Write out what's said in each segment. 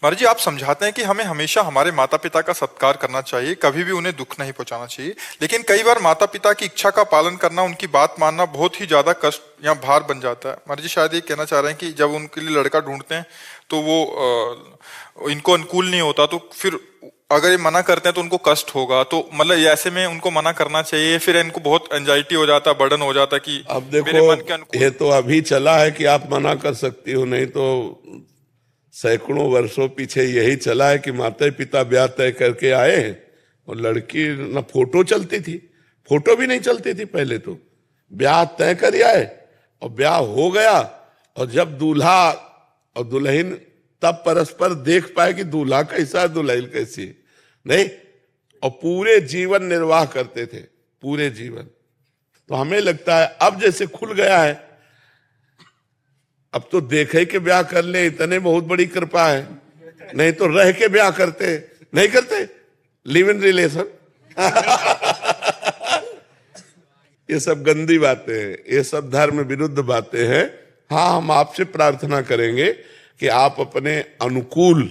महाराज जी, आप समझाते हैं कि हमें हमेशा हमारे माता पिता का सत्कार करना चाहिए, कभी भी उन्हें दुख नहीं पहुंचाना चाहिए। लेकिन कई बार माता पिता की इच्छा का पालन करना, उनकी बात मानना बहुत ही ज्यादा कष्ट या भार बन जाता है। महाराज जी शायद ये कहना चाह रहे हैं कि जब उनके लिए लड़का ढूंढते हैं तो वो इनको अनुकूल नहीं होता, तो फिर अगर ये मना करते हैं तो उनको कष्ट होगा। तो मतलब ये ऐसे में उनको मना करना चाहिए, फिर इनको बहुत एंजाइटी हो जाता है, बर्डन हो जाता है कि अब मेरे देखो, मन के अनुकूल। ये तो अभी चला है कि आप मना कर सकती हो, नहीं तो सैकड़ों वर्षों पीछे यही चला है कि माता पिता ब्याह तय करके आए और लड़की ना फोटो चलती थी, फोटो भी नहीं चलती थी पहले, तो ब्याह तय कर आए और ब्याह हो गया। और जब दूल्हा और दुल्हन तब परस्पर देख पाए कि दूल्हा कैसा है दुल्हन कैसी है, नहीं, और पूरे जीवन निर्वाह करते थे, पूरे जीवन। तो हमें लगता है अब जैसे खुल गया है, अब तो देखे के ब्याह कर ले, इतने बहुत बड़ी कृपा है, नहीं तो रह के ब्याह करते, नहीं करते, लिव इन रिलेशन। ये सब गंदी बातें हैं, ये सब धर्म विरुद्ध बातें हैं। हाँ, हम आपसे प्रार्थना करेंगे कि आप अपने अनुकूल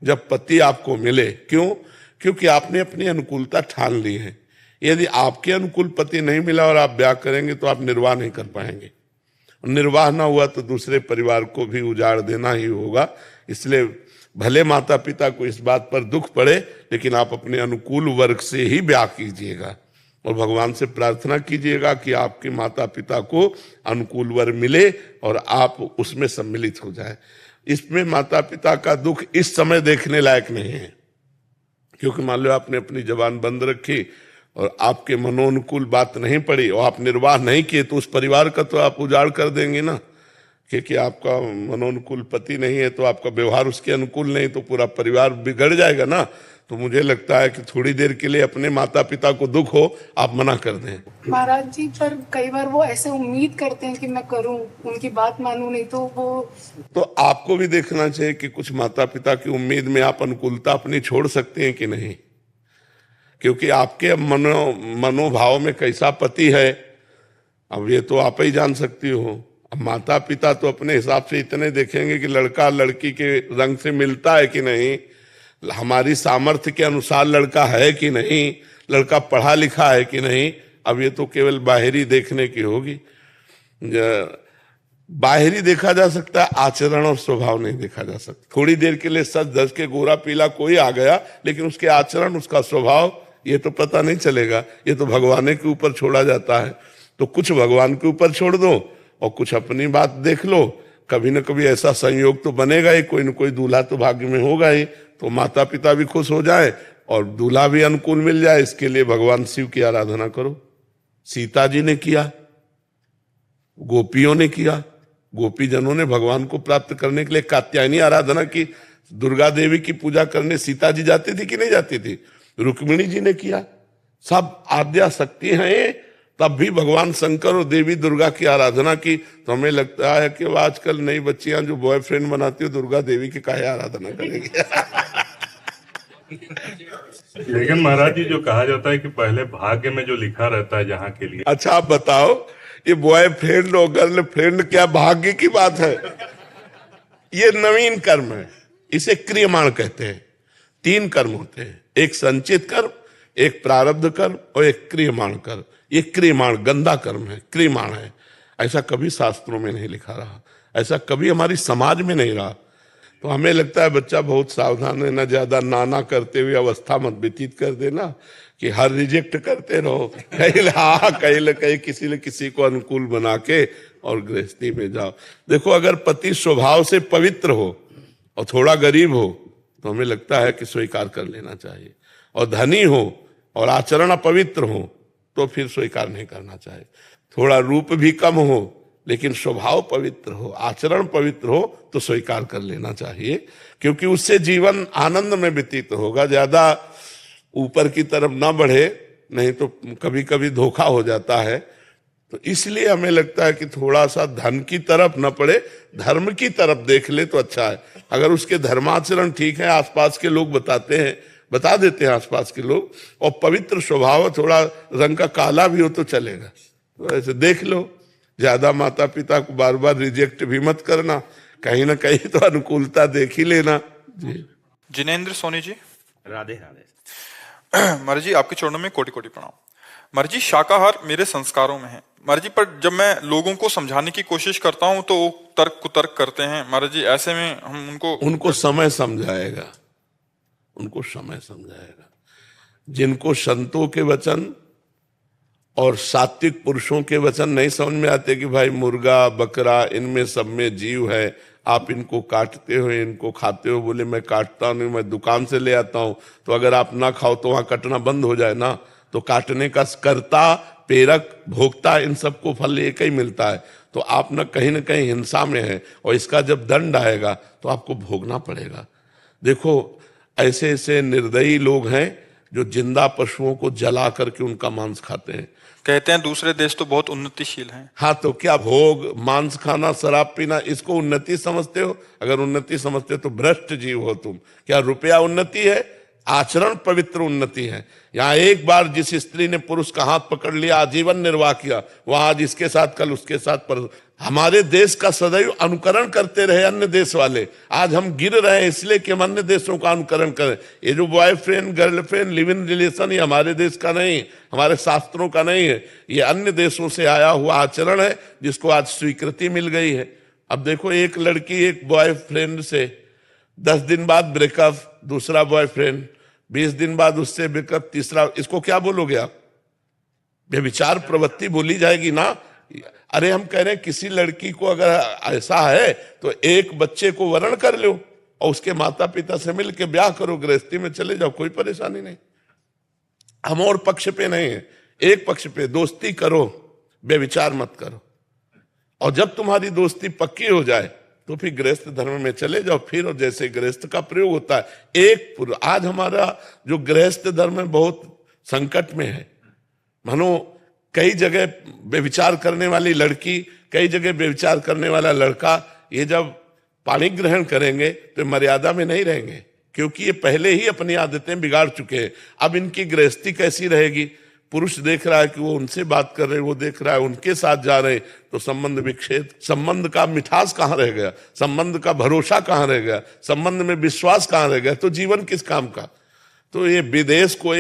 जब पति आपको मिले, क्योंकि आपने अपनी अनुकूलता ठान ली है। यदि आपके अनुकूल पति नहीं मिला और आप ब्याह करेंगे तो आप निर्वाह नहीं कर पाएंगे, निर्वाह ना हुआ तो दूसरे परिवार को भी उजाड़ देना ही होगा। इसलिए भले माता पिता को इस बात पर दुख पड़े, लेकिन आप अपने अनुकूल वर्ग से ही ब्याह कीजिएगा और भगवान से प्रार्थना कीजिएगा कि आपके माता पिता को अनुकूल वर मिले और आप उसमें सम्मिलित हो जाए। इसमें माता पिता का दुख इस समय देखने लायक नहीं है, क्योंकि मान लो आपने अपनी जबान बंद रखी और आपके मनोनुकूल बात नहीं पड़ी और आप निर्वाह नहीं किए, तो उस परिवार का तो आप उजाड़ कर देंगे ना। क्योंकि आपका मनोनुकूल पति नहीं है तो आपका व्यवहार उसके अनुकूल नहीं, तो पूरा परिवार बिगड़ जाएगा ना। तो मुझे लगता है कि थोड़ी देर के लिए अपने माता पिता को दुख हो, आप मना कर दें। महाराज जी, पर कई बार वो ऐसे उम्मीद करते हैं कि मैं करूं, उनकी बात मानूं, नहीं तो वो। तो आपको भी देखना चाहिए कि कुछ माता पिता की उम्मीद में आप अनुकूलता अपनी छोड़ सकते हैं कि नहीं, क्योंकि आपके मनोभाव में कैसा पति है अब ये तो आप ही जान सकती हो। अब माता पिता तो अपने हिसाब से इतने देखेंगे कि लड़का लड़की के रंग से मिलता है कि नहीं, हमारी सामर्थ्य के अनुसार लड़का है कि नहीं, लड़का पढ़ा लिखा है कि नहीं। अब ये तो केवल बाहरी देखने की होगी, बाहरी देखा जा सकता है, आचरण और स्वभाव नहीं देखा जा सकता। थोड़ी देर के लिए सच धज के गोरा पीला कोई आ गया, लेकिन उसके आचरण उसका स्वभाव ये तो पता नहीं चलेगा। ये तो भगवान के ऊपर छोड़ा जाता है। तो कुछ भगवान के ऊपर छोड़ दो और कुछ अपनी बात देख लो। कभी न कभी ऐसा संयोग तो बनेगा ही, कोई न कोई दूल्हा तो भाग्य में होगा ही, तो माता पिता भी खुश हो जाए और दूल्हा भी अनुकूल मिल जाए। इसके लिए भगवान शिव की आराधना करो। सीता जी ने किया, गोपियों ने किया, गोपी जनों ने भगवान को प्राप्त करने के लिए कात्यायनी आराधना की। दुर्गा देवी की पूजा करने सीता जी जाती थी कि नहीं जाती थी? रुक्मिणी जी ने किया। सब आद्या शक्ति हैं, तब भी भगवान शंकर और देवी दुर्गा की आराधना की। तो हमें लगता है कि आजकल नई बच्चियां जो बॉयफ्रेंड बनाती हो, दुर्गा देवी की काहे आराधना करेगी? लेकिन महाराज जी, जो कहा जाता है कि पहले भाग्य में जो लिखा रहता है जहाँ के लिए। अच्छा, आप बताओ, ये बॉयफ्रेंड और गर्लफ्रेंड क्या भाग्य की बात है? ये नवीन कर्म है, इसे क्रियमाण कहते हैं। 3 कर्म होते हैं, एक संचित कर्म, एक प्रारब्ध कर्म और एक क्रियमाण कर्म। ये क्रियमाण गंदा कर्म है, क्रियमाण है। ऐसा कभी शास्त्रों में नहीं लिखा रहा, ऐसा कभी हमारी समाज में नहीं रहा। तो हमें लगता है बच्चा बहुत सावधान रहना, ज्यादा नाना करते हुए अवस्था मत व्यतीत कर देना कि हर रिजेक्ट करते रहो। कहीं किसी न किसी को अनुकूल बना के और गृहस्थी में जाओ। देखो, अगर पति स्वभाव से पवित्र हो और थोड़ा गरीब हो तो हमें लगता है कि स्वीकार कर लेना चाहिए, और धनी हो और आचरण अपवित्र हो तो फिर स्वीकार नहीं करना चाहिए। थोड़ा रूप भी कम हो लेकिन स्वभाव पवित्र हो, आचरण पवित्र हो तो स्वीकार कर लेना चाहिए, क्योंकि उससे जीवन आनंद में व्यतीत होगा। ज्यादा ऊपर की तरफ ना बढ़े, नहीं तो कभी कभी धोखा हो जाता है। तो इसलिए हमें लगता है कि थोड़ा सा धन की तरफ न पड़े, धर्म की तरफ देख ले तो अच्छा है। अगर उसके धर्माचरण ठीक है, आसपास के लोग बता देते हैं आसपास के लोग, और पवित्र स्वभाव, थोड़ा रंग का काला भी हो तो चलेगा, तो ऐसे देख लो। ज्यादा माता पिता को बार बार रिजेक्ट भी मत करना, कहीं ना कहीं तो अनुकूलता देख ही लेना। जी। जिनेंद्र सोनी जी। राधे राधे। महाराज जी आपके चरणों में कोटि कोटि प्रणाम। महाराज जी शाकाहार मेरे संस्कारों में है महाराज जी, पर जब मैं लोगों को समझाने की कोशिश करता हूं तो वो तर्क कुतर्क करते हैं महाराज जी, ऐसे में हम उनको समय समझाएगा, उनको समय समझाएगा। जिनको संतों के वचन और सात्विक पुरुषों के वचन नहीं समझ में आते कि भाई मुर्गा बकरा इनमें सब में जीव है, आप इनको काटते हो इनको खाते हो, बोले मैं काटता नहीं, मैं दुकान से ले आता हूं, तो अगर आप ना खाओ तो वहां कटना बंद हो जाए ना, तो काटने का कर्ता प्रेरक भोक्ता इन सबको फल एक ही मिलता है। तो आप न कहीं हिंसा में है और इसका जब दंड आएगा तो आपको भोगना पड़ेगा। देखो ऐसे ऐसे निर्दयी लोग हैं जो जिंदा पशुओं को जला करके उनका मांस खाते हैं। कहते हैं दूसरे देश तो बहुत उन्नतिशील हैं। हाँ, तो क्या भोग मांस खाना शराब पीना इसको उन्नति समझते हो? अगर उन्नति समझते हो तो भ्रष्ट जीव हो तुम। क्या रुपया उन्नति है? आचरण पवित्र उन्नति है। यहाँ एक बार जिस स्त्री ने पुरुष का हाथ पकड़ लिया आजीवन निर्वाह किया, वह आज इसके साथ कल उसके साथ, पर हमारे देश का सदैव अनुकरण करते रहे अन्य देश वाले। आज हम गिर रहे हैं इसलिए कि हम अन्य देशों का अनुकरण करें। ये जो boyfriend girlfriend live in relation, ये हमारे देश का नहीं, हमारे शास्त्रों का नहीं है, ये अन्य देशों से आया हुआ आचरण है जिसको आज स्वीकृति मिल गई है। अब देखो एक लड़की एक बॉयफ्रेंड से 10 दिन बाद ब्रेकअप, दूसरा बॉयफ्रेंड 20 दिन बाद उससे ब्रेकअप, तीसरा, इसको क्या बोलोगे आप? व्यभिचार प्रवृत्ति बोली जाएगी ना। अरे हम कह रहे हैं किसी लड़की को अगर ऐसा है तो एक बच्चे को वरण कर लो और उसके माता पिता से मिल के ब्याह करो, गृहस्थी में चले जाओ, कोई परेशानी नहीं। हम और पक्ष पे नहीं है, एक पक्ष पे दोस्ती करो, व्यभिचार मत करो। और जब तुम्हारी दोस्ती पक्की हो जाए तो फिर गृहस्थ धर्म में चले जाओ। फिर और जैसे गृहस्थ का प्रयोग होता है एक आज हमारा जो गृहस्थ धर्म है बहुत संकट में है। मानो कई जगह व्यभिचार करने वाली लड़की, कई जगह व्यभिचार करने वाला लड़का, ये जब पाणी ग्रहण करेंगे तो मर्यादा में नहीं रहेंगे, क्योंकि ये पहले ही अपनी आदतें बिगाड़ चुके हैं। अब इनकी गृहस्थी कैसी रहेगी? पुरुष देख रहा है कि वो उनसे बात कर रहे हैं, वो देख रहा है उनके साथ जा रहे हैं, तो संबंध विच्छेद, संबंध का मिठास कहाँ रह गया, संबंध का भरोसा कहाँ रह गया, संबंध में विश्वास कहाँ रह गया, तो जीवन किस काम का? तो ये विदेश को